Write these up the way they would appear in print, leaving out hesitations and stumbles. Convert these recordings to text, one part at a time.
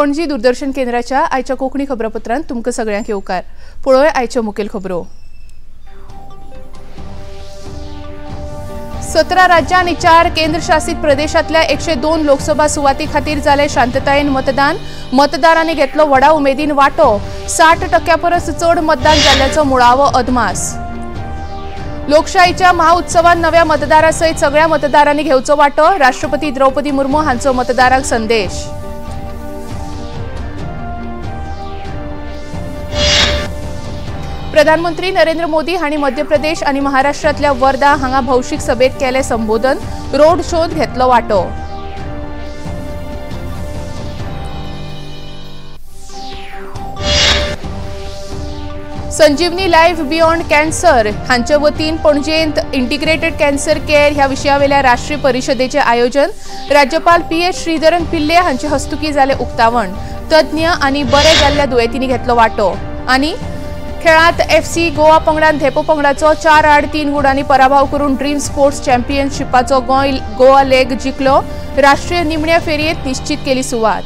पणजी दूरदर्शन केंद्राच्या आयच्या कोंकणी खबरापत्रांत तुमकां सगळ्यांक येवकार। पळोवया आयच्यो मुखेल खबरो। 17 राज्यां आनी 4 केंद्रशासित प्रदेशांतल्या 102 लोकसभा सुवाती खातीर जाले शांततायेन मतदान। मतदारांनी घेतलो व्हडा उमेदीन वांटो। 60% परस चड मतदान जाल्ल्याचो मुळावो अदमास। लोकशाहीच्या महाउत्सवात नव्या मतदारा सयत सगळ्या मतदारांनी घेवचो वांटो। राष्ट्रपती द्रौपदी मुर्मू हांचो मतदारांक संदेश। प्रधानमंत्री नरेंद्र मोदी हांणी मध्य प्रदेश आणि महाराष्ट्रातल्या वर्धा हांगा भौशीक सभेत केले संबोधन। रोड शोत घेतलो वांटो। संजीवनी लायफ बियॉन्ड कॅन्सर हांचे वतीन पणजेंत इंटिग्रेटेड कॅन्सर केअर ह्या विशयावेल्या राष्ट्रीय परिशदेचे आयोजन। राज्यपाल PS श्रीधरन पिल्ले हांचे हस्तुकी जाले उक्तावण। तज्ञ आणि बरे जाल्ल्या दुयेंतींनी घेतलो वांटो। आणि खेळांत FC गोवा पंगडान धेपो पंगडाचो 4-3 गुणांनी पराभव करून ड्रीम स्पोर्ट्स चॅम्पियनशिपाचो गोवा लेग जिखलो। राष्ट्रीय निमण्या फेरयेत निश्चित केली सुवात।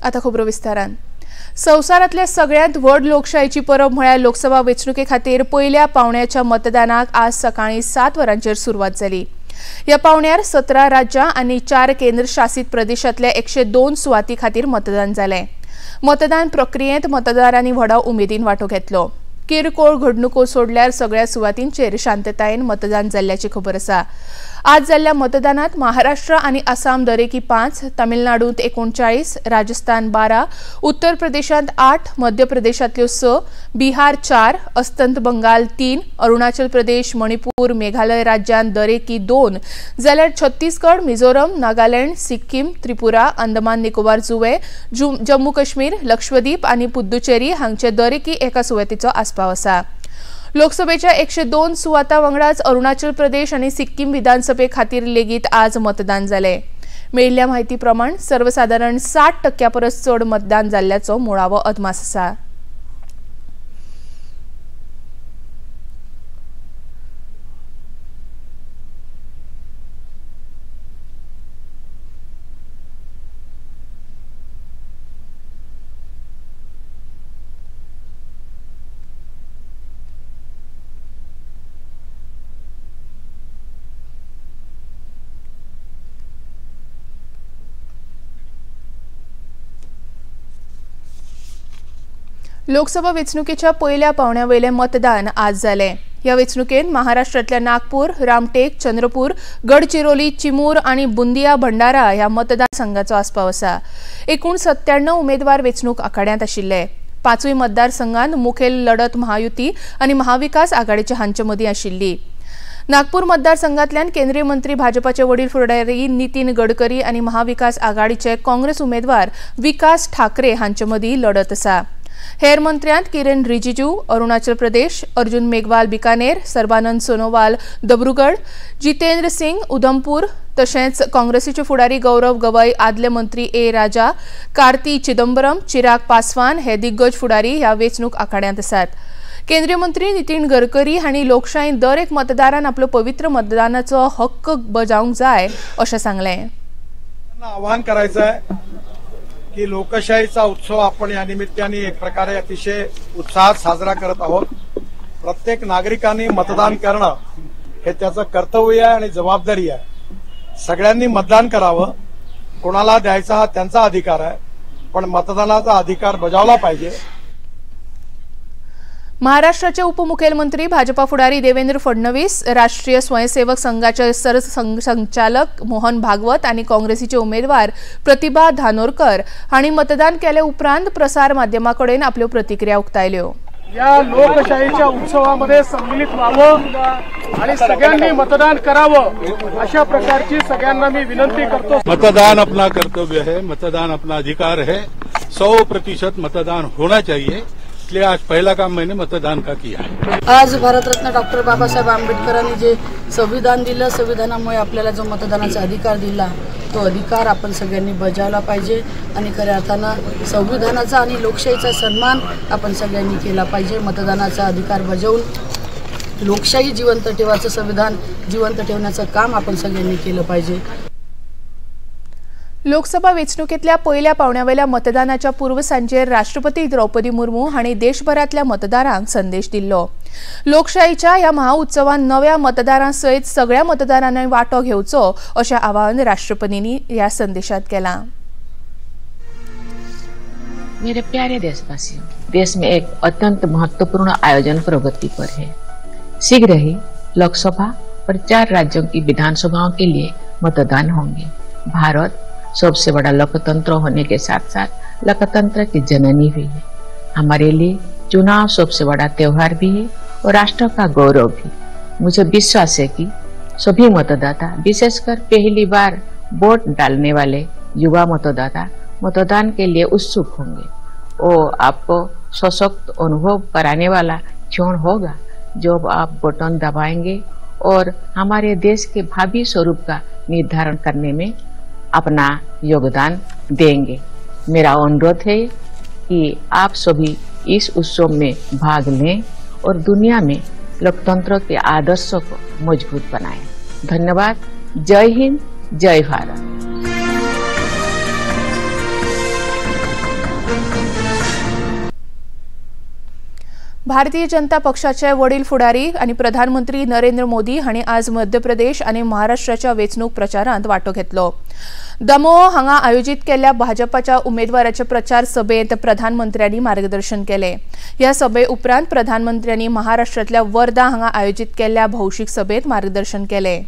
आता खबरो विस्तारान। संवसारांतल्या सगळ्यांत व्हड लोकशाहीची परब म्हळ्यार लोकसभा वेंचणुके खातीर पयल्या पावण्याच्या मतदानाक आज सकाळी 7 वरांचेर सुरवात जाली। ह्या पावण्यार 17 राज्यां आनी 4 केंद्रशासित प्रदेशांतल्या 102 सुवाती खातीर मतदान जालें। मतदान प्रक्रियेंत मतदारांनी व्हडा उमेदीन वांटो घेतलो। किरकोळ घडणुको सोडल्यार सगळ्या सुवातींचेर शांततायेन मतदान जाल्ल्याची खबर आसा। आज जाल्ल्या मतदानात महाराष्ट्र आणि आसाम दरेकी 5, तामिळनाडूंत 39, राजस्थान 12, उत्तर प्रदेशांत 8, मध्य प्रदेशांतल्यो 6, बिहार 4, अस्तंत बंगाल 3, अरुणाचल प्रदेश, मणिपूर, मेघालय राज्यांत दरेकी 2, जाल्यार छत्तीसगड, मिझोरम, नागालँड, सिक्कीम, त्रिपुरा, अंदमान निकोबार जुवे, जम्मू काश्मीर, लक्षद्वीप आणि पुद्दुचेरी हांचे दरेकी एका सुवातीचो आस्पाव आसा। लोकसभेच्या 102 सुवातां वांगडाच अरुणाचल प्रदेश आणि सिक्कीम विधानसभे खातीर लेगीत आज मतदान जालें। मेळिल्ल्या म्हायती प्रमाण सर्वसाधारण 60% परस चड मतदान जाल्ल्याचो मुळावो अदमास आसा। लोकसभा वेंचणुकेच्या पयल्या पावण्यावयले मतदान आज जालें। ह्या वेंचणुकेंत महाराष्ट्रातल्या नागपूर, रामटेक, चंद्रपूर, गडचिरोली, चिमूर आणि बुंदिया भंडारा ह्या मतदारसंघाचो आस्पाव आसा। एकूण 97 उमेदवार वेंचणूक आखाड्यांत आशिल्ले। 5 मतदारसंघांत मुखेल लढत महायुती आणि महाविकास आघाडीच्या हांचे मदीं आशिल्ली। नागपूर मतदारसंघातल्यान केंद्रीय मंत्री भाजपाचे वडील फुडारी नितीन गडकरी आणि महाविकास आघाडीचे काँग्रेस उमेदवार विकास ठाकरे हांचे मदीं लढत आसा। हेर मंत्र्यांत किरेन रिजिजू अरुणाचल प्रदेश, अर्जुन मेघवाल बिकानेर, सर्बानंद सोनोवाल दब्रुगड, जितेंद्र सिंग उधमपूर, तशेंच काँग्रेसीचे फुडारी गौरव गवई, आदले मंत्री A राजा, कार्ती चिदंबरम, चिराग पासवान हे दिग्गज फुडारी ह्या वेंचणूक आखाड्यांत आसात। केंद्रीय मंत्री नितीन गडकरी हांणी लोकशायेंत दर एक मतदारान आपलो पवित्र मतदानाचो हक्क बजावंक जाय अशें सांगलें। आवाहन करायचं आहे की लोकशाहीचा उत्सव आपण या निमित्ताने एक प्रकारे अतिशय उत्साहात साजरा करत आहोत। प्रत्येक नागरिकांनी मतदान करणं हे त्याचं कर्तव्य आहे आणि जबाबदारी आहे। सगळ्यांनी मतदान करावं। कोणाला द्यायचा हा त्यांचा अधिकार आहे, पण मतदानाचा अधिकार बजावला पाहिजे। महाराष्ट्राचे उपमुख्यमंत्री भाजपा फुडारी देवेंद्र फडणवीस, राष्ट्रीय स्वयंसेवक संघाचे सरसंघचालक मोहन भागवत आणि काँग्रेसीचे उमेदवार प्रतिभा धानोरकर हांणी मतदान केले उपरांत प्रसार माध्यमांकडेन आपल्यो प्रतिक्रिया उक्तायल्यो। या लोकशाहीच्या उत्सवामध्ये सम्मिलित व्हावं आणि सगळ्यांनी मतदान करावं अशा प्रकारची सगळ्यांना मी विनंती करतो। मतदान अपना कर्तव्य है, मतदान अपना अधिकार है। 100% मतदान होना चाहिए। इसलिए आज पहला काम मैंने मतदान का किया है। आज भारतरत्न डॉक्टर बाबासाहेब आंबेडकरांनी जे संविधान दिलं, संविधानामुळे आपल्याला जो मतदानाचा अधिकार दिला तो अधिकार आपण सगळ्यांनी बजावला पाहिजे आणि खऱ्या अर्थानं संविधानाचा आणि लोकशाहीचा सन्मान आपण सगळ्यांनी केला पाहिजे। मतदानाचा अधिकार बजावून लोकशाही जिवंत ठेवायचं, संविधान जिवंत ठेवण्याचं काम आपण सगळ्यांनी केलं पाहिजे। लोकसभा वेंचणुकेतल्या पहिल्या पावण्यावेल्या मतदानाच्या पूर्वसांजेर राष्ट्रपती द्रौपदी मुर्मू हांणी देशभरातल्या मतदारांक संदेश दिल्लो। लोकशाहीच्या ह्या महाउत्सवात नव्या मतदारांसयत सगळ्या मतदारांनी वांटो घेवचो अशें आवाहन राष्ट्रपतींनी ह्या संदेशात केलां। मेरे प्यारे देशवासियों, देश में एक अत्यंत महत्वपूर्ण आयोजन प्रगति पर है। शीघ्र ही लोकसभा और 4 राज्यों की विधानसभाओं के लिए मतदान होंगे। भारत सबसे बड़ा लोकतंत्र होने के साथ साथ लोकतंत्र की जननी भी है। हमारे लिए चुनाव सबसे बड़ा त्योहार भी है और राष्ट्र का गौरव भी। मुझे विश्वास है कि सभी मतदाता, विशेषकर पहली बार वोट डालने वाले युवा मतदाता मतदान के लिए उत्सुक होंगे। वो आपको सशक्त अनुभव कराने वाला क्षण होगा जब आप बटन दबाएंगे और हमारे देश के भावी स्वरूप का निर्धारण करने में अपना योगदान देंगे। मेरा अनुरोध है कि आप सभी इस उत्सव में भाग लें और दुनिया में लोकतंत्र के आदर्शों को मजबूत बनाएं। धन्यवाद। जय हिंद, जय भारत। भारतीय जनता पक्षाचे वडील फुडारी आणि प्रधानमंत्री नरेंद्र मोदी हांणी आज मध्य प्रदेश आणि महाराष्ट्राच्या वेंचणूक प्रचारांत वांटो घेतलो। दमोह हांगा आयोजित केल्ल्या भाजपाच्या उमेदवाराच्या प्रचार सभेत प्रधानमंत्र्यांनी मार्गदर्शन केले। ह्या सभे उपरांत प्रधानमंत्र्यांनी महाराष्ट्रातल्या वर्धा हांगा आयोजित केल्ल्या भौशीक सभेत मार्गदर्शन केले।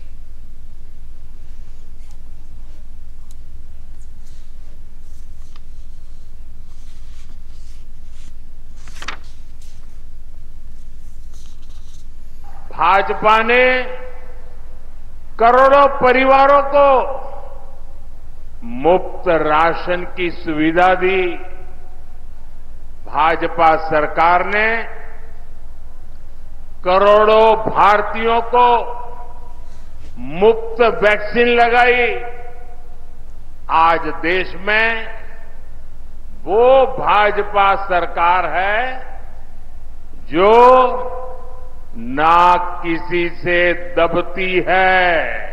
भाजपा ने करोड़ों परिवारों को मुफ्त राशन की सुविधा दी। भाजपा सरकार ने करोड़ों भारतीयों को मुफ्त वैक्सीन लगाई। आज देश में वो भाजपा सरकार है जो ना किसी से दबती है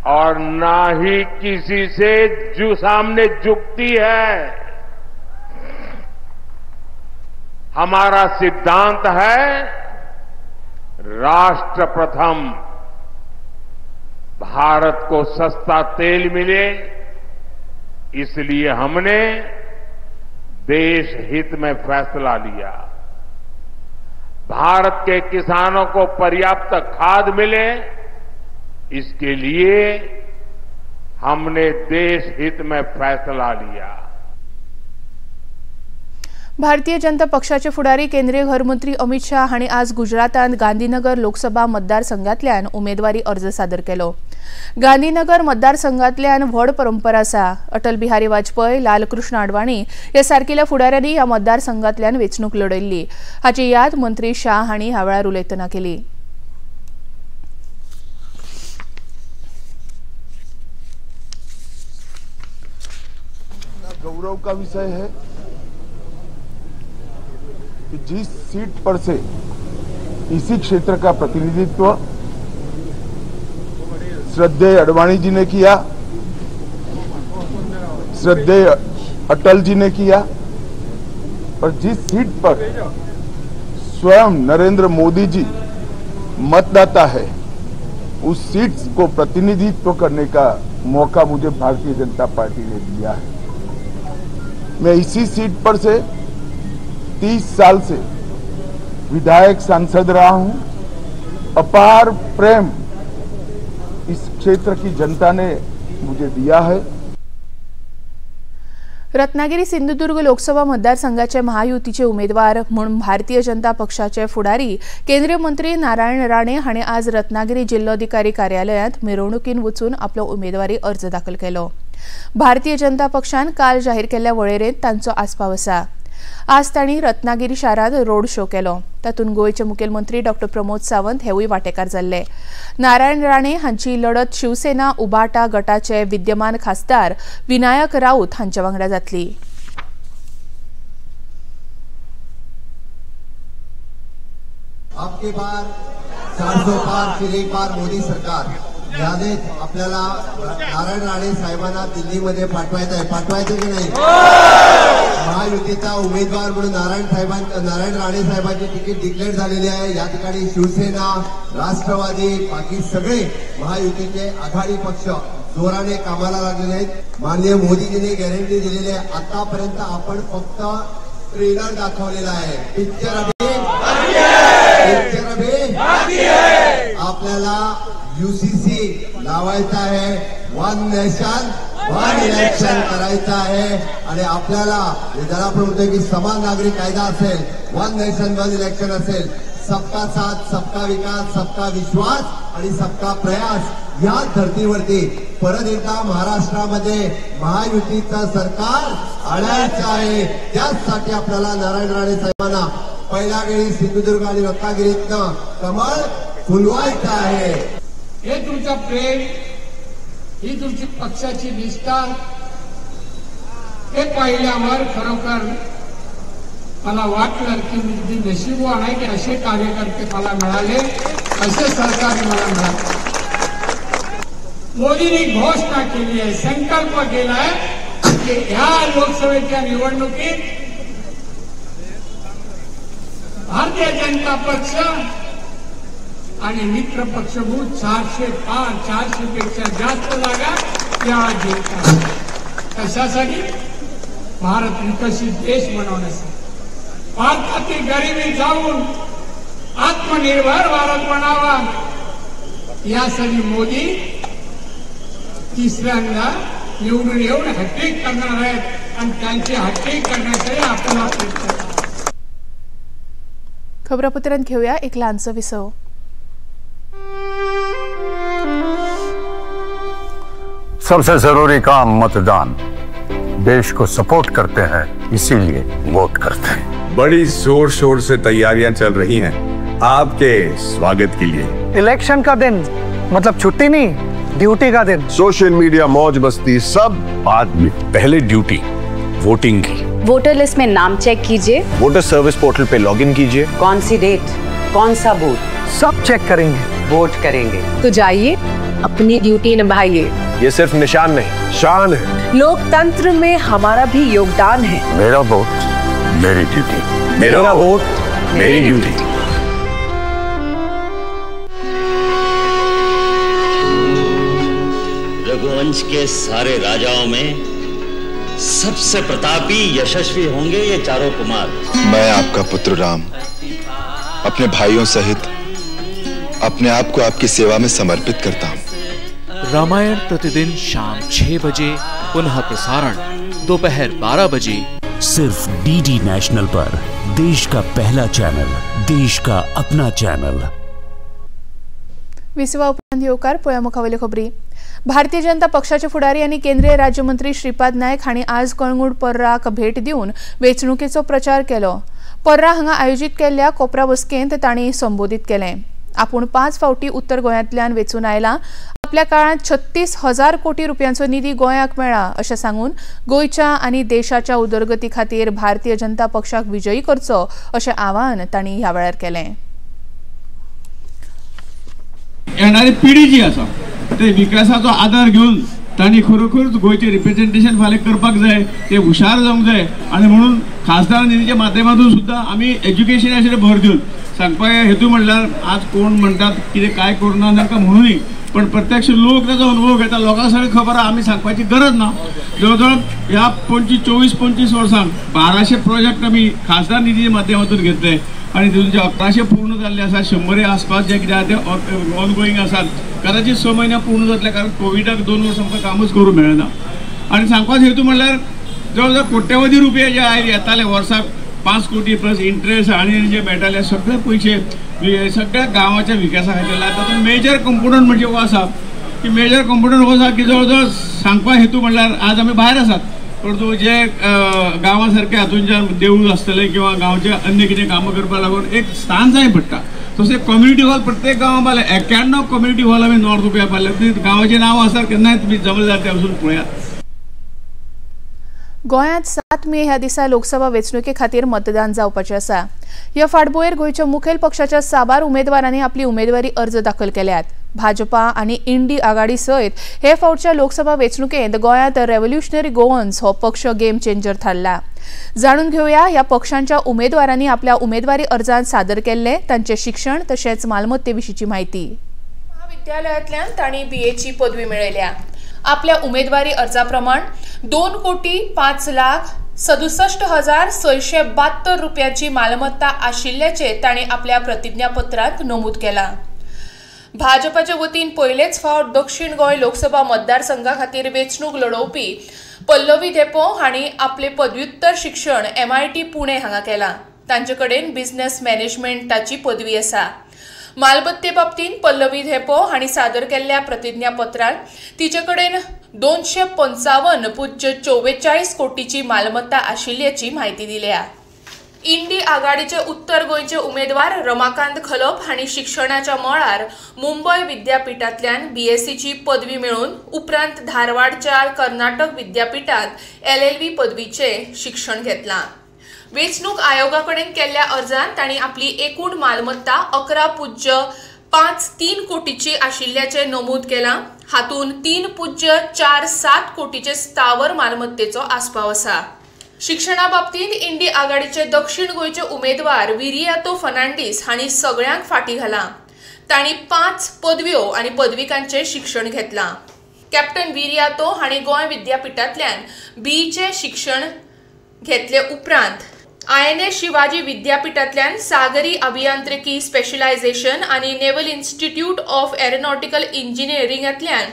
और ना ही किसी से सामने झुकती है। हमारा सिद्धांत है राष्ट्र प्रथम। भारत को सस्ता तेल मिले, इसलिए हमने देश हित में फैसला लिया। भारत के किसानों को पर्याप्त खाद मिले, इसके लिए हमने देश हित में फैसला लिया। भारतीय जनता पक्षाचे फुडारी केंद्रीय गृहमंत्री अमित शाह हांणी आज गुजरातांत गांधीनगर लोकसभा मतदारसंघातल्यान उमेदवारी अर्ज सादर केलो। गांधीनगर मतदारसंघातल्यान व्हड परंपरा आसा। अटल बिहारी वाजपेयी, लालकृष्ण अडवाणी ह्या सारकिल्या फुडाऱ्यांनी ह्या मतदारसंघातल्यान वेंचणूक लढयल्ली। हाची याद मंत्री शाह हांणी ह्या वेळार उलयतना केली। गौरव का विषय है कि जिस सीट पर से इसी क्षेत्र का प्रतिनिधित्व श्रद्धेय अडवाणी जी ने किया, श्रद्धेय अटल जी ने किया, और जिस सीट पर स्वयं नरेंद्र मोदी जी मतदाता है, उस सीट को प्रतिनिधित्व करने का मौका मुझे भारतीय जनता पार्टी ने दिया है। मैं इसी सीट पर से 30 साल से विधायक सांसद रहा हूं। अपार प्रेम इस क्षेत्र की जनता ने मुझे दिया है। रत्नागिरी सिंधुदुर्ग लोकसभा मतदारसंघाचे महायुतीचे उमेदवार म्हणून भारतीय जनता पक्षाचे फुडारी केंद्रीय मंत्री नारायण राणे हांणी आज रत्नागिरी जिल्हाधिकारी कार्यालयात मिरवणुकीन वचून आपलो उमेदवारी अर्ज दाखल केलो। भारतीय जनता पक्षान काल जाहीर केल्ल्या वळेरेंत तांचो आस्पाव आसा। आज तांणी रत्नागिरी शारांत रोड शो केलो। तातूंत गोंयचे मुखेलमंत्री डॉ प्रमोद सावंत हेवूय वांटेकार जाल्ले। नारायण राणे हांची लढत शिवसेना उबाटा गटाचे विद्यमान खासदार विनायक राऊत हांच्या वांगडा जातली। आपके बार 400 पार फिर एक बार मोदी सरकार। यादीत आपल्याला नारायण राणे साहेबांना दिल्लीमध्ये पाठवायचं की नाही? महायुतीचा उमेदवार म्हणून नारायण राणे साहेबांची तिकीट डिक्लेअर झालेली आहे. या ठिकाणी शिवसेना, राष्ट्रवादी, बाकी सगळे महायुतीचे आघाडी पक्ष जोराने कामाला लागलेले आहेत. माननीय मोदीजींनी गॅरंटी दिलेली आहे. आतापर्यंत आपण फक्त ट्रेलर दाखवलेला आहे. पिक्चर आपल्याला UCC लावायचा आहे. वन नेशन वन इलेक्शन करायचं आहे. आणि आपल्याला ज्याला आपण म्हणतोय की समान नागरिक कायदा असेल, वन नेशन वन इलेक्शन असेल, सबका साथ, सबका विकास, सबका विश्वास आणि सबका प्रयास या धर्तीवरती परत एकदा महाराष्ट्रामध्ये महायुतीचं सरकार आणायचं आहे. त्याचसाठी आपल्याला नारायण राणे साहेबांना पहिल्या वेळी सिंधुदुर्ग आणि रत्नागिरीतनं कमळ फुलवायचं आहे. हे तुमचं प्रेम, ही तुमची पक्षाची निष्ठा, हे पाहिल्यावर खरोखर मला वाटलं की मी नशीबवान आहे की असे कार्यकर्ते मला मिळाले, असे सरकार मला मिळाले. मोदींनी घोषणा केली आहे, संकल्प केलाय की ह्या लोकसभेच्या निवडणुकीत भारतीय जनता पक्ष आणि मित्र पक्ष म्हणून 400 पेक्षा जास्त जागा या जिंकतात. कशासाठी? भारत विकसित देश बनवण्यासाठी, भारतातील गरिबी जाऊन आत्मनिर्भर भारत बनावा यासाठी मोदी तिसऱ्यांदा निवडून येऊन हॅट्रिक करणार आहेत आणि त्यांची हॅट्रिक करण्यासाठी आपल्याला प्रयत्न करा. खबरापत्रांत घेऊया एक लहानसं विसव. सबसे जरूरी काम मतदान. देश को सपोर्ट करते हैं, इसीलिए वोट करते हैं. बड़ी जोर शोर से तैयारियां चल रही हैं आपके स्वागत के लिए. इलेक्शन का दिन मतलब छुट्टी नहीं, ड्यूटी का दिन. सोशल मीडिया, मौज मस्ती सब बाद में, पहले ड्यूटी वोटिंग की. वोटर लिस्ट में नाम चेक कीजिए, वोटर सर्विस पोर्टल पे लॉगिन कीजिए. कौन सी डेट, कौन सा बूथ, सब चेक करेंगे, वोट करेंगे. तो जाइए अपनी ड्यूटी निभाइए. ये सिर्फ निशान नहीं, शान है. लोकतंत्र में हमारा भी योगदान है. मेरा वोट मेरी ड्यूटी. मेरा वोट मेरी ड्यूटी. रघुवंश के सारे राजाओं में सबसे प्रतापी यशस्वी होंगे ये चारों कुमार. मैं आपका पुत्र राम अपने भाइयों सहित अपने आप को आपकी सेवा में समर्पित करता हूँ. रामायण प्रतिदिन शाम 6 बजे, पुनः प्रसारण दोपहर 12 बजे, सिर्फ DD नेशनल पर. देश का पहला चॅनल, देश का अपना चॅनल. विसवा उपरांत येवकार पळया मुखावेल्यो खबरी. भारतीय जनता पक्षाचे फुडारी आनी केंद्रीय राज्यमंत्री श्रीपाद नायक हांणी आज कळंगूट पर्राक भेट दिवन वेंचणुकेचो प्रचार केलो. पर्रा हांगा आयोजीत केल्ल्या कोपरा बसकेंत तांणी संबोधीत केलें. आपूण 5 फावटी उत्तर गोंयांतल्यान वेंचून आयला. आपल्या काळात 36,000 कोटी रुपयांचो निधी गोंयाक मेळ्ळा अशें सांगून गोंयच्या आनी देशाच्या उदरगती खातीर भारतीय जनता पक्षाक विजयी करचो अशें आवाहन तांणी ह्या वेळार केलें. येणारी पिढी जी आसा ते विकासाचो आधार घेवन तांणी खरोखरच गोंयचे रिप्रेझेंटेशन फाल्यां करपाक जाय, ते हुशार जावंक जाय. आनी म्हणून खासदार निधीच्या माध्यमातून सुद्धा आमी एज्युकेशनाचेर भर दिवन सांगपाचें हेतू म्हणल्यार आज कोण म्हणटात कितें काय करना तांकां म्हणूनय, पण प्रत्यक्ष लोक ताचो अनुभव घेता. लोकांक सगळें खबर आहा, आमी सांगपाची गरज ना. जवळ ह्या 24-25 वर्सांक 1200 प्रोजेक्ट आमी खासदार निधीच्या माध्यमातून घेतले आणि तितून जे 1100 पूर्ण जाल्ले आसा, 100 आसपास जे कितें ते ऑनगोईंग आसात. कदाचित 6 म्हयने पूर्ण जातले, कारण कोविडाक 2 वर्सां आमकां कामूच करूंक मेळना. आनी सांगपाचो हेतू म्हणल्यार जवळ कोट्यवधी रुपये जे येताले वर्साक 5 कोटी प्लस इंटरेस्ट आणि जे मेळटाले सगळे पयशे सगळ्या गांवाच्या विकासा खातीर. तातूंत मेजर कंपोनंट म्हणजे हो आसा की मेजर कंपोनंट हो आसा की जवळ सांगपा हेतू म्हणल्यार आज आमी भायर आसात, परंतु जे गांवा सारके हातूंच्यान देवूळ आसतले किंवा गांवचे अन्य कितें कामां करपा लागून एक स्थान जाय पडटा. तशें कम्युनिटी हॉल प्रत्येक गांवांत बांदले. 91 कम्युनिटी हॉल आमी नॉर्थ गोंया बांदले. गांवाचें नांव आसा, केन्नाय तुमी जमले जाल्यार ते वचून पळयात. गोंयांत 7 मे ह्या दिसा लोकसभा वेंचणुके खातीर मतदान जावपाचें आसा. ह्या फाटभुंयेर गोंयच्या मुखेल पक्षाच्या साबार उमेदवारांनी आपली उमेदवारी अर्ज दाखल केल्यात. भाजपा आणि इंडी आघाडी सयत हे फावटच्या लोकसभा वेंचणुकेंत गोंयांत रेव्होल्युशनरी गोवन्स हो पक्ष गेम चेंजर थारला. जाणून घेऊया ह्या पक्षांच्या उमेदवारांनी आपल्या उमेदवारी अर्जांत सादर केल्ले तांचे शिक्षण तशेंच मालमत्तेविशींची माहिती. महाविद्यालयांतल्यान तांणी BA पदवी मेळयल्या. आपल्या उमेदवारी अर्जाप्रमाण 2,05,67,672 रुपयाची मालमत्ता आशिल्ल्याचे तांणी आपल्या प्रतिज्ञापत्रांत नमूद केला. भाजपाच्या वतीन पयलेच फावट दक्षिण गोंय लोकसभा मतदारसंघा खातीर वेंचणूक लढोवपी पल्लवी धेपो हांणी आपले पदव्युत्तर शिक्षण MIT पुणे हांगा केलां. तांचे कडेन बिझनेस मॅनेजमेंटाची पदवी आसा. मालमत्ते बाबतींत पल्लवी धेपो हांणी सादर केल्ल्या प्रतिज्ञापत्रांत तिचे कडेन 255.44 कोटीची मालमत्ता आशिल्ल्याची म्हायती दिल्या. इंडी आघाडीचे उत्तर गोंयचे उमेदवार रमाकांत खलप हांणी शिक्षणाच्या मळार मुंबय विद्यापीठांतल्यान BSc पदवी मेळून उपरांत धारवाडच्या कर्नाटक विद्यापीठांत LLB पदवीचे शिक्षण घेतलां. वेंचणूक आयोगा कडेन केल्ल्या अर्जांत तांणी आपली एकूण मालमत्ता 11.53 कोटीची आशिल्ल्याचे नमूद केलां. हातूंत 3.47 कोटीचे स्थावर मालमत्तेचो आस्पाव आसा. शिक्षणा बाबतींत इंडी आघाडीचे दक्षिण गोंयचे उमेदवार विरियातो फर्नांडीस हांणी सगळ्यांक फाटीं घालां. तांणी 5 पदव्यो आनी पदविकांचें शिक्षण घेतलां. कॅप्टन विरियातो हांणी गोंय विद्यापीठांतल्यान BE शिक्षण घेतले उपरांत INA शिवाजी विद्यापीठांतल्यान सागरी अभियांत्रिकी स्पेशलायझेशन आनी नेवल इन्स्टिट्यूट ऑफ एरोनॉटिकल इंजिनियरिंगांतल्यान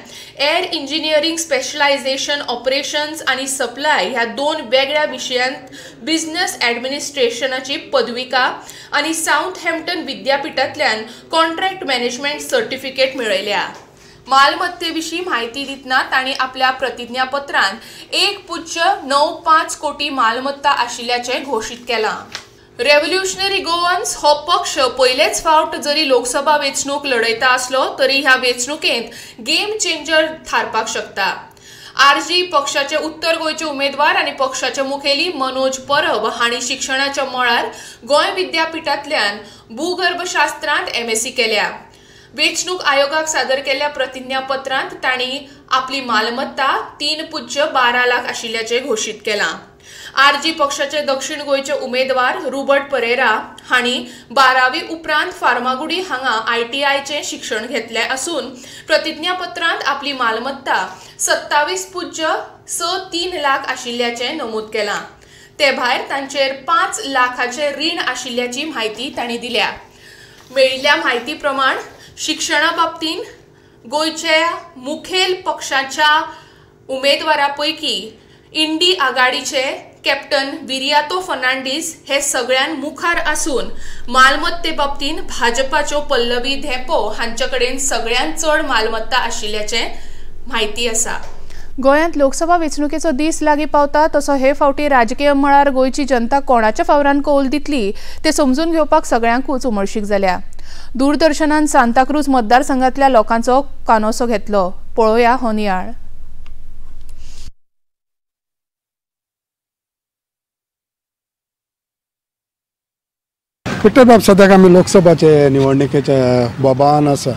एअर इंजिनियरिंग स्पेशलायझेशन ऑपरेशन्स आनी सप्लाय ह्या 2 वेगळ्या विशयांत बिझनेस ॲडमिनिस्ट्रेशनाची पदविका आनी साउथहॅम्प्टन विद्यापीठांतल्यान कॉन्ट्रॅक्ट मॅनेजमेंट सर्टिफिकेट मेळयल्या. मालमत्तेविशीं म्हायती दितना तांणी आपल्या प्रतिज्ञापत्रांत 1.95 कोटी मालमत्ता आशिल्ल्याचें घोशीत केलां. रेव्होल्युशनरी गोवन्स हो पक्ष पयलेच फावट जरी लोकसभा वेंचणूक लढयता आसलो तरी ह्या वेंचणुकेंत गेम चेंजर थारपाक शकता. RG पक्षाचे उत्तर गोंयचे उमेदवार आनी पक्षाचे मुखेली मनोज परब हांणी शिक्षणाच्या मळार गोंय विद्यापीठांतल्यान भूगर्भशास्त्रांत MSc केल्या. वेंचणूक आयोगाक सादर केल्ल्या प्रतिज्ञापत्रांत तांणी आपली मालमत्ता 3.12 लाख आशिल्ल्याचें घोशीत केलां. RG पक्षाचे दक्षिण गोंयचे उमेदवार रुबर्ट परेरा हांणी 12वी उपरांत फार्मागुडी हांगा ITIचें शिक्षण घेतलें आसून प्रतिज्ञापत्रांत आपली मालमत्ता 27.63 लाख आशिल्ल्याचें नमूद केलां. ते भायर तांचेर 5 लाखाचें रीण आशिल्ल्याची म्हायती तांणी दिल्या. मेळिल्ल्या म्हायती प्रमाण शिक्षणा बाबतींत गोंयच्या मुखेल पक्षाच्या उमेदवारा पैकी इंडी आघाडीचे कॅप्टन विरियातो फर्नांडीस हे सगळ्यान मुखार आसून मालमत्ते बाबतींत भाजपाच्यो पल्लवी धेपो हांचे कडेन सगळ्यात चड मालमत्ता आशिल्ल्याचे म्हायती आसा. गोंयांत लोकसभा वेंचणुकेचो दीस लागीं पावता तसो हे फावटी राजकीय मळार गोंयची जनता कोणाच्या फावरान कौल दितली ते समजून घेवपाक सगळ्यांकूच उमळशीक जाल्या. दूरदर्शनान सांताक्रूज मतदारसंघातल्या लोकांचो कानोसो घेतलो. पळोवया हो नियाळ. विठ्ठल बाब सद्याक आमी लोकसभाचे निवडणुकेच्या बोबान आसा.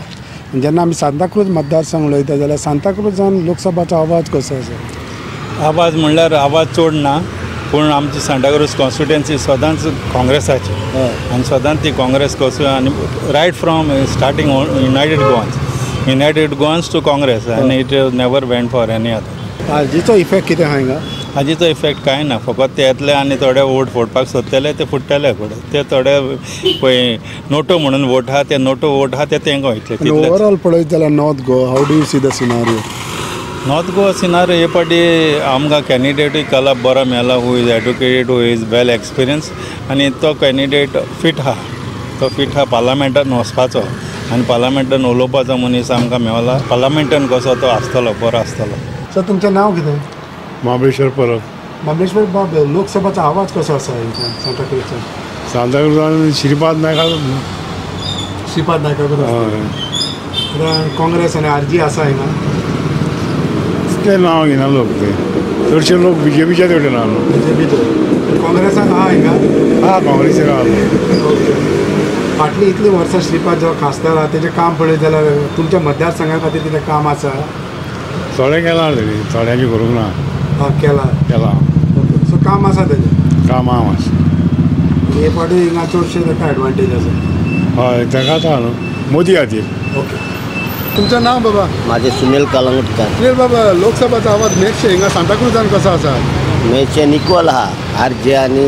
जेन्ना आमी सांताक्रूज मतदारसंघ उलयता जाल्यार सांताक्रूजान लोकसभाचो आवाज कसो आसा? आवाज म्हणल्यार आवाज चड ना पूण आमची सांताक्रूज कॉन्स्टिट्युएन्सी सदांच काँग्रेसाची आनी सदांच ती काँग्रेस कसो आनी right from starting United Goans to Congress आनी it never went for any other. हाजीचो इफेक्ट कितें आहा हिंगा? हाजीचो इफेक्ट कांय ना, फकत ते येतले आनी थोडे वोट फोडपाक सोदतले ते फुट्टले फुडें. ते थोडे पळय नोटो म्हणून वोट आहा ते नोटो वोट आहा ते तेंका वयतले. ओवरऑल पळयत जाल्यार north Goa how do you see the scenario? North Goa scenario हे पाटी आमकां कॅन्डिडेटूय कला बरो मेळ्ळा who is educated who is well experience आनी तो कॅन्डिडेट फीट आहा. तो फीट आहा पार्लमेंटान वचपाचो आनी पार्लमेंटान उलोवपाचो मनीस आमकां मेळ्ळा. पार्लमेंटान कसो तो आसतलो बरो आसतलो. सर तुमचें नांव कितें? महाबळेश्वर परब. महाबळेश्वर बाब लोकसभाचा आवाज कसो आसा सांताक्रूजचा? सांताक्रूजान श्रीपाद नायका. श्रीपाद नायका काँग्रेस आनी RG आसा हिंगा? ते नांव घेना लोक ते चडशे लोक BJPच्या कडेन आहा. BJP काँग्रेसाक आहा हिंगा? हा काँग्रेसीक आहा. फाटली इतली वर्सां श्रीपाद जो खासदार आहा तेजें काम पळयत जाल्यार तुमच्या मतदारसंघा खातीर कितें काम आसा? थोडें केलां तरी, थोड्यांची करूंक ना. केलां. सो काम आसा तेजें? काम आसा. हे फावटी हिंगा चडशें ताका एडवांटेज आसा. हय ताका आसा न्हू मोदी खातीर. ओके. तुमचें नांव बाबा? माझे सुनील कालंगुटकर. सुनील बाबा, लोकसभाचो आवाज मेटशे हिंगा सांताक्रुजान कसो आसा? मेटशेन इक्वल आहा. आरजे आनी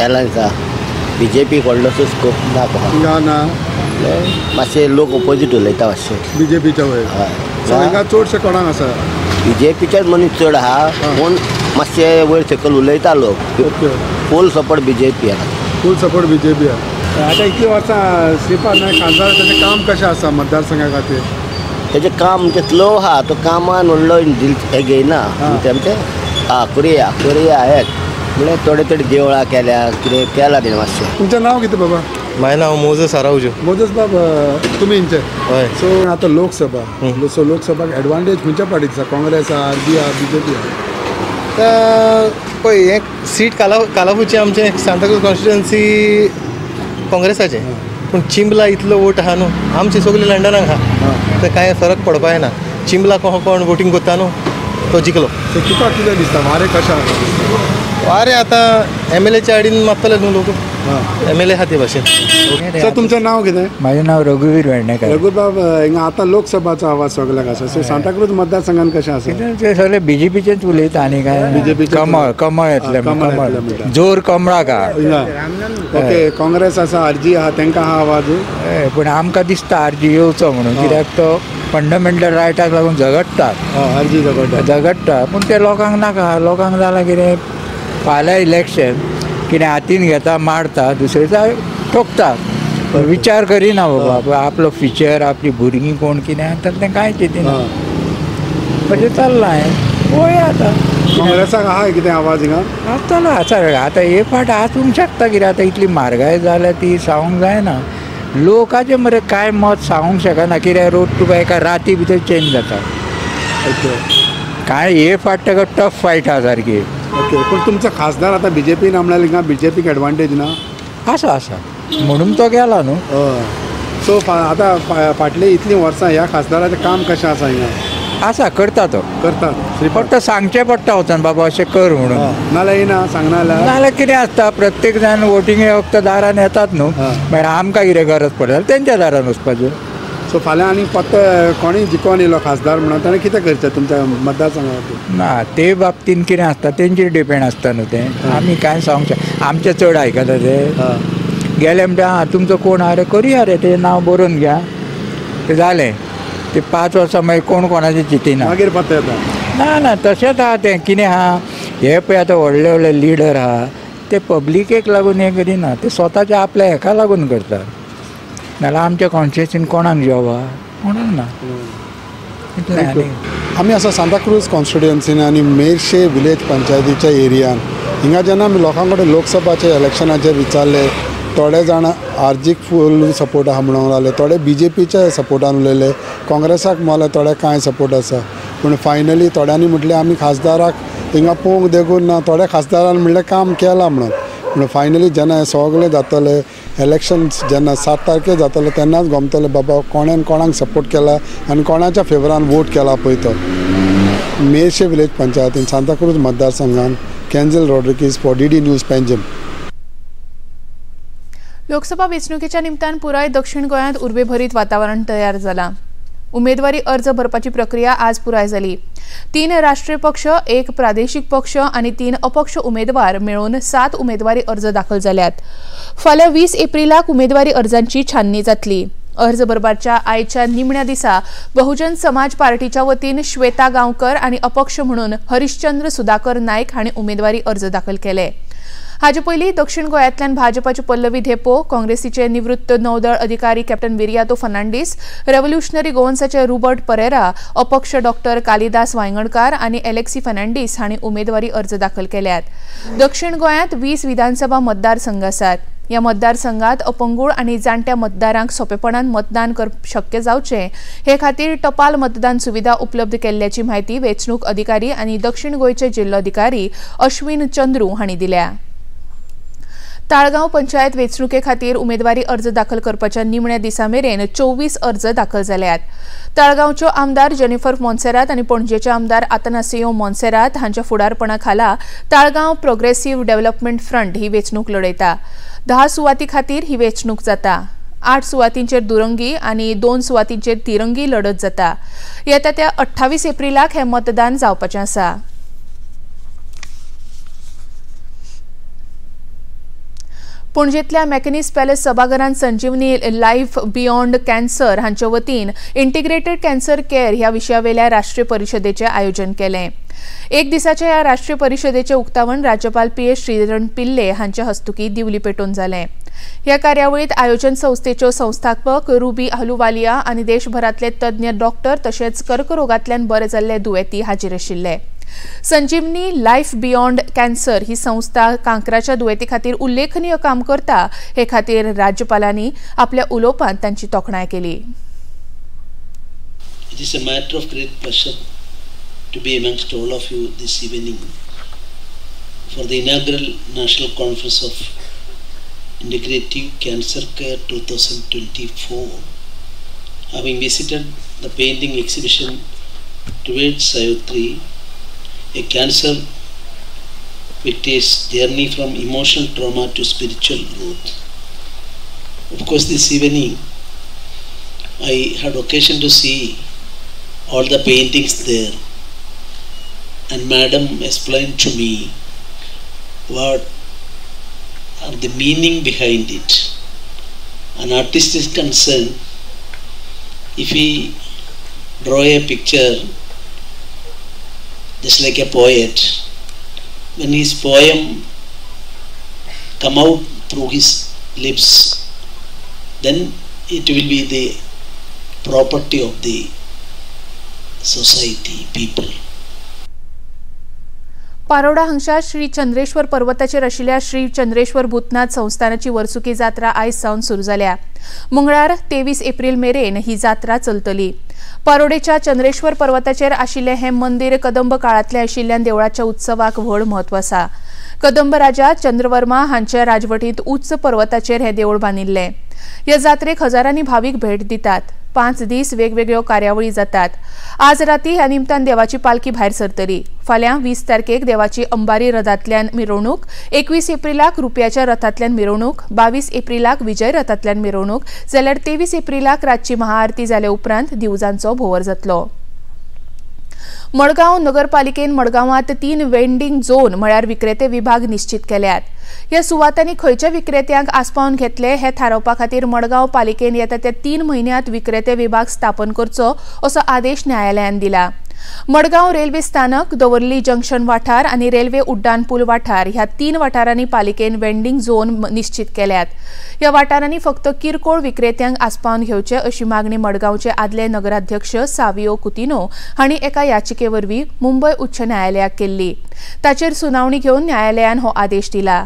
एलायन्स आहा. BJP व्हडलोसो स्कोप हिंगा ना. मातशे लोक ऑपोजीट उलयता मातशे BJPच्या वयर. सो हिंगा चडशे कोणाक आसा? BJPचेच मनीस चड आहा पूण मातशे वयर सकयल उलयता लोक. फूल सपोर्ट BJP आहा. फूल सपोर्ट BJP आहा. आतां इतली वर्सां श्रीपाद नायक खासदार तेजें काम कशें आसा मतदारसंघा खातीर? तेजें काम म्हणजे स्लो आहा. तो कामान व्हडलो हे घेयना. तेमचें करुया हें म्हणजे थोडे देवळां केल्या कितें केलां तेणें मातशें. तुमचें नांव कितें बाबा? माझें नांव मोजस आरावजो. मोजस बाबा, तुमी हिंचे? हय. सो आतां लोकसभा, सो लोकसभाक एडवांटेज खंयच्या पार्टीक आसा? काँग्रेस आहा, RD आहा, BJP आहा? पळय हें सीट कालाफुची आमचे सांताक्रूज कॉन्स्टिट्युएन्सी काँग्रेसाचें. पूण चिंबला इतलो वोट आहा न्हू, आमचे सगळे लंडनाक आहा. तर कांय फरक पडपाक ना. चिंबला कोण वोटींग करता न्हू तो जिखलो. सो तुका कितें दिसता वारें कशें आसा? वारें आतां MLAच्या आडीन मागतले न्हू लोक. MLA आहा ते भाशेन. सर तुमचें नांव कितें? माझें नांव रघुवीर वेर्णेकर. रघुवीर बाबा, हिंगा आतां लोकसभाचो आवाज सगळ्याक आसा. सो सांताक्रूज मतदारसंघान कशें आसा? ते सगळे BJPचेच उलयता आनी काय. BJP कमळ येतले. जोर कमळाक आहा. ओके. काँग्रेस आसा, RG आहा, तांकां आहा आवाज? पूण आमकां दिसता RG येवचो म्हणून, कित्याक तो फंडमेंटल रायटाक लागून झगडटात. RG झगडटा पूण ते लोकांक नाका. लोकांक जालां कितें फाल्यां इलेक्शन कितें हातीन घेता मारता, दुसरे दिसा ठोकता. विचार करिना बाबा आपलो फ्युचर, आपली भुरगीं कोण कितें आतां तें कांयच चिंतिना. अशें चल्लां हें. पळोवया आतां. काँग्रेसाक आहा कितें आवाज हिंगा? आसतलो आसा. आतां हे फावट आसूंक शकता कितें आतां इतली म्हारगाय जाल्या ती सांगूंक जायना. लोकांचें मरे कांय मत सांगूंक शकना कित्याक रोज तुका एका राती भितर चेंज जाता. कांय हे फावट ताका टफ फायट आहा सारकी. ओके. पूण तुमचो खासदार आतां BJPन म्हणल्यार हिंगा BJPक एडवांटेज ना? आसा म्हणून तो गेला न्हू. सो आतां फाटली इतलीं वर्सां ह्या खासदाराचें काम कशें आसा हिंगा? आसा, करता तो. फक्त सांगचें पडटा वचून बाबा अशें कर म्हणून. नाल्यार येना सांगना नाल्यार कितें आसता, प्रत्येक जाण वोटिंगे वखद दारान येतात न्हू. मागीर आमकां कितें गरज पडटा तेंच्या दारान वचपाचें. सो फाल्यां आनी फक्त कोणी जिखोन येयलो खासदार म्हणून ताणें कितें करचें तुमच्या मतदारसंघा खातीर? ना, ते बाबतीन कितें आसता तेंचेर डिपेंड आसता न्हू तें. आमी कांय सांगूंक शकना. आमचें चड आयकता ते. गेले म्हणटा तुमचो कोण आहा रे, करुया रे, तेजें नांव बरोवन घ्या. तें जालें. ते 5 वर्सां मागीर कोण कोणाचें चिंतिना. मागीर पत्ता येता. ना तशेंच आहा तें. कितें आहा, हे पळय आतां व्हडले लिडर आहा ते पब्लिकेक लागून हें करिना. ते स्वताच्या आपल्या हेका लागून करता. नाल्यार आमच्या कॉन्स्टिट्युएन्सीन कोणाक जॉब आहा? कोणाक ना. आमी आसा सांताक्रूज कॉन्स्टिट्युएन्सीन आनी मेर्शे विलेज पंचायतीच्या एरियान. हिंगा जेन्ना आमी लोकां कडेन लोकसभाच्या इलेक्शनाचेर विचारले, थोडे जाण RGक फूल सपोर्ट आहा म्हणून लागले, थोडे BJPच्या सपोर्टान उलयले, काँग्रेसाक म्हणले थोडे कांय सपोर्ट आसा. पूण फायनली थोड्यांनी म्हटलें आमी खासदाराक हिंगा पळोवंक देखून ना. थोड्या खासदारान म्हणलें काम केलां म्हणून. पूण फायनली जेन्ना हें सगळें जातलें, इलेक्शन्स जेन्ना 7 तारखेर जातलें तेन्नाच गमतलें बाबा कोणाक सपोर्ट केला आनी कोणाच्या फेवरान वोट केला पळय तो. मेर्शे विलेज पंचायतीन Santacruz मतदारसंघान केन्झल Rodrigues for DD news Panjim. Lok Sabha वेंचणुकेच्या निमतान पुराय दक्षिण गोंयांत उर्बेभरीत वातावरण तयार जालां. उमेदवारी अर्ज भरपाची प्रक्रिया आज पुराय जाली. 3 राष्ट्रीय पक्ष, 1 प्रादेशीक पक्ष आनी 3 अपक्ष उमेदवार मेळून 7 उमेदवारी अर्ज दाखल जाल्यात. फाल्यां 20 एप्रिलाक उमेदवारी अर्जांची छाननी जातली. अर्ज भरपाच्या आयच्या निमण्या दिसा बहुजन समाज पार्टीच्या वतीन श्वेता गांवकर आनी अपक्ष म्हणून हरिश्चंद्र सुधाकर नायक हांणी उमेदवारी अर्ज दाखल केले. हाचे पयलीं दक्षिण गोंयांतल्यान भाजपाचे पल्लवी धेपो, काँग्रेसीचे निवृत्त नौदळ अधिकारी कॅप्टन विरियातो फर्नांडीस, रेव्होल्युशनरी गोवन्साचे रुबर्ट परेरा, अपक्ष डॉक्टर कालिदास वांयगणकार आनी एलेक्सी फर्नांडीस हांणी उमेदवारी अर्ज दाखल केल्यात. दक्षिण गोंयांत 20 विधानसभा मतदारसंघ आसात. ह्या मतदारसंघात अपंगूळ आनी जाणट्या मतदारांक सोंपेपणान मतदान करप शक्य जावचें हे खातीर टपाल मतदान सुविधा उपलब्ध केल्ल्याची म्हायती वेंचणूक अधिकारी आनी दक्षिण गोंयचे जिल्लोधिकारी अश्विन चंद्रू हांणी दिल्या. ताळगांव पंचायत वेंचणुके खातीर उमेदवारी अर्ज दाखल करपाच्या निमण्या दिसा मेरेन 24 अर्ज दाखल जाल्यात. ताळगांवच्यो आमदार जेनिफर मोन्सेरात आनी पणजेचे आमदार आतनासियो मोन्सेरात हांच्या फुडारपणा खाला ताळगांव प्रोग्रेसिव्ह डेव्हलपमेंट फ्रंट ही वेंचणूक लढयता. 10 सुवाती खातीर ही वेंचणूक जाता. 8 सुवातींचेर दुरंगी आनी 2 सुवातींचेर तिरंगी लढत जाता. येता त्या 28 एप्रिलाक हे मतदान जावपाचें आसा. पणजेंतल्या मॅकॅनिस पॅलेस सभाघरांत संजीवनी लायफ बियॉन्ड कॅन्सर हांचे वतीन इंटिग्रेटेड कॅन्सर केअर ह्या विशयावेल्या राष्ट्रीय परिशदेचें आयोजन केलें. एक दिसाच्या ह्या राष्ट्रीय परिशदेचें उक्तावण राज्यपाल पी.एस. श्रीधरन पिल्ले हांच्या हस्तुकीं दिवली पेटोवन जालें. ह्या कार्यावळींत आयोजन संस्थेच्यो संस्थापक रुबी अहलुवालिया आनी देशभरांतले तज्ञ डॉक्टर तशेंच कर्करोगांतल्यान बरे जाल्ले दुयेंती हाजीर आशिल्ले. संजीवनी लायफ बियॉन्ड कॅन्सर ही संस्था कांकराच्या दुयेंती खातीर उल्लेखनीय काम करता हे खातीर राज्यपालांनी आपल्या उलोवपांत तांची तोखणाय केली. It is a matter of great pleasure to be amongst all of you this evening for the inaugural National Conference of Integrative Cancer Care 2024. Having visited the painting exhibition Towards Sayotri, a cancer victim's journey from emotional trauma to spiritual growth. Of course, this evening I had occasion to see all the paintings there, and Madam explained to me what are the meaning behind it. An artist is concerned, if he draw a picture just like a poet, when his poem come out through his lips, then it will be the property of the society, people. Paroda हांगच्या श्री चंद्रेश्वर पर्वताचेर आशिल्ल्या श्री चंद्रेश्वर भूतनाथ संस्थानाची वर्सुकी जात्रा आयज सावन सुरू जाल्या. मंगळार 23 April मेरेन ही जात्रा चलतली. पारोडेच्या चंद्रेश्वर पर्वताचेर आशिल्लें हें मंदिर कदंब काळांतलें आशिल्ल्यान देवळाच्या उत्सवाक व्हड म्हत्व आसा. कदंब राजा चंद्रवर्मा हांच्या राजवटींत उच्च पर्वताचेर हें देवूळ बांदिल्लें. ह्या जात्रेक हजारांनी भाविक भेट दितात. 5 दीस वेगवेगळ्यो कार्यावळी जातात. आज राती ह्या निमतान देवाची पालखी भायर सरतली. फाल्यां 20 तारखेक देवाची अंबारी रथांतल्यान मिरवणूक, 21 एप्रिलाक रुपयाच्या रथांतल्यान मिरवणूक, 22 एप्रिलाक विजय रथांतल्यान मिरवणूक, जाल्यार 23 एप्रिलाक रातची महाआरती जाले उपरांत दिवजांचो भोवर जातलो. मडगांव नगरपालिकेन मडगांवांत 3 वेंडिंग झोन म्हळ्यार विक्रेते विभाग निश्चित केल्यात. ह्या सुवातांनी खंयच्या विक्रेत्यांक आस्पावन घेतले हे थारावपा खातीर मडगांव पालिकेन येता त्या 3 म्हयन्यांत विक्रेते विभाग स्थापन करचो असो आदेश न्यायालयान दिला. मडगांव रेल्वे स्थानक, दवर्ली जंक्शन वाठार आनी रेल्वे उड्डाण पूल वाठार ह्या 3 वाठारांनी पालिकेन वेंडिंग झोन निश्चित केल्यात. ह्या वाठारांनी फक्त किरकोळ विक्रेत्यांक आस्पावन घेवचे अशी मागणी मडगांवचे आदले नगराध्यक्ष सावियो कुतिनो हांणी एका याचिकेवरवीं मुंबय उच्च न्यायालयाक केल्ली. ताचेर सुनावणी घेवन न्यायालयान हो आदेश दिला.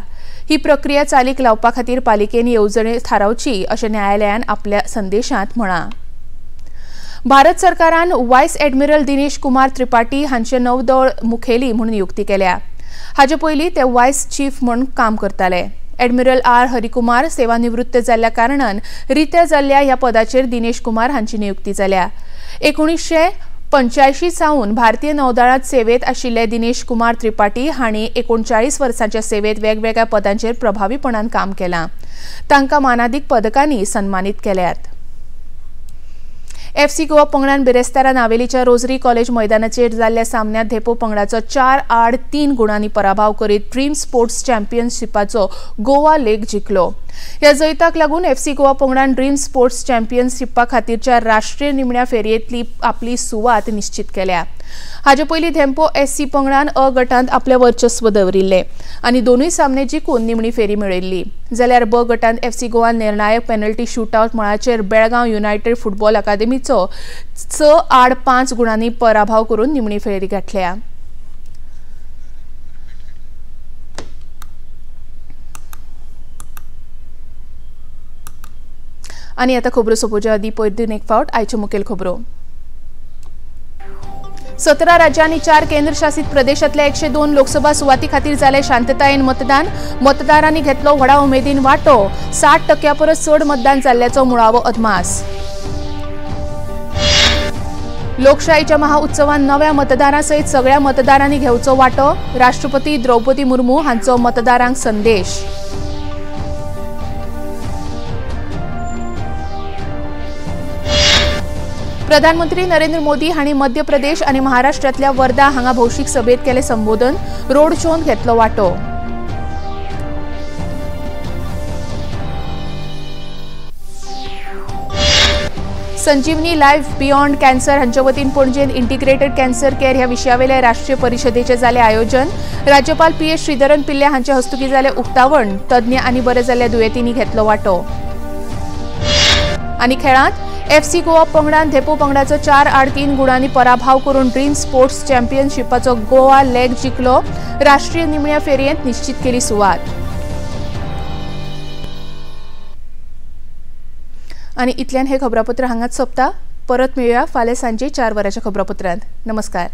ही प्रक्रिया चालीक लावपा खातीर पालिकेन येवजण थारावची अशें न्यायालयान आपल्या संदेशांत म्हळां. भारत सरकारान व्हायस एडमिरल दिनेश कुमार त्रिपाठी हांचे नौदळ मुखेली म्हणून नियुक्ती केल्या. हाचे पयलीं ते व्हायस चीफ म्हणून काम करताले. एडमिरल आर हरिकुमार सेवानिवृत्त जाल्ल्या कारणान रित्या जाल्ल्या ह्या पदाचेर दिनेश कुमार हांची नियुक्ती जाल्या. 1985 सावन भारतीय नौदळांत सेवेत आशिल्ले दिनेश कुमार त्रिपाठी हांणी 39 वर्सांच्या सेवेत वेगवेगळ्या पदांचेर प्रभावीपणान काम केलां. तांकां मानादीक पदकांनी सन्मानीत केल्यात. FC गोवा पंगडान बिरेस्तारा नावेलीच्या रोजरी कॉलेज मैदानाचेर जाल्ल्या सामन्यात धेपो पंगडाचो 4-3 गुणांनी पराभव करीत ड्रीम स्पोर्ट्स चॅम्पियनशिपाचो गोवा लेग जिखलो. ह्या जैताक लागून FC गोवा पंगडान ड्रीम स्पोर्ट्स चॅम्पियनशिपा खातीरच्या राष्ट्रीय निमण्या फेरयेंतली आपली सुवात निश्चित केल्या. हाचे पयलीं धेंपो SC पंगडान अ गटांत आपलें वर्चस्व दवरिल्लें आनी दोनूय सामने जिखून निमणी फेरी मेळयल्ली. जाल्यार ब गटांत FC गोवान निर्णायक पेनल्टी शूटआउट मळाचेर बेळगांव युनायटेड फुटबॉल अकादेमीचो 6-5 गुणांनी पराभव करून निमणी फेरी गाठल्या. आनी आतां खबरो सोंपोवचे आदीं पयर दिन एक फावट आयच्यो मुखेल खबरो. 17 राज्य आणि 4 केंद्रशासित प्रदेशातल्या 102 लोकसभा सुवाती खातीर जाले शांततायेन मतदान. मतदारांनी घेतलो व्हडा उमेदीन वांटो. 60% परस चड मतदान जाल्ल्याचो मुळावो अदमास. लोकशाहीच्या महाउत्सवात नव्या मतदारां सयत सगळ्या मतदारांनी घेवचो वांटो. राष्ट्रपती द्रौपदी मुर्मू हांचो मतदारांक संदेश. प्रधानमंत्री नरेंद्र मोदी हांणी मध्य प्रदेश आणि महाराष्ट्रातल्या वर्धा हांगा भौशीक सभेत केले संबोधन. रोड शोन घेतलो वांटो. संजीवनी लायफ बियॉन्ड कॅन्सर हांचे वतीन पणजेन इंटिग्रेटेड कॅन्सर केअर ह्या विशयावेले राष्ट्रीय परिशदेचे जाले आयोजन. राज्यपाल PS श्रीधरन पिल्ले हांचे हस्तुकी जाले उक्तावण. तज्ञ आनी बरे जाल्ल्या दुयेंतींनी घेतलो वांटो. आनी खेळांत FC गोवा पंगडान धेपो पंगडाचो 4-3 गुणांनी पराभव करून ड्रीम स्पोर्ट्स चॅम्पियनशिपाचो गोवा लेग जिखलो. राष्ट्रीय निमण्या फेरयेंत निश्चित केली सुवात. आणि इतल्यान हे खबरापत्र हांगाच सोंपता. परत मेळुया फाल्यां सांजे 4 वरांच्या खबरापत्रांत. नमस्कार.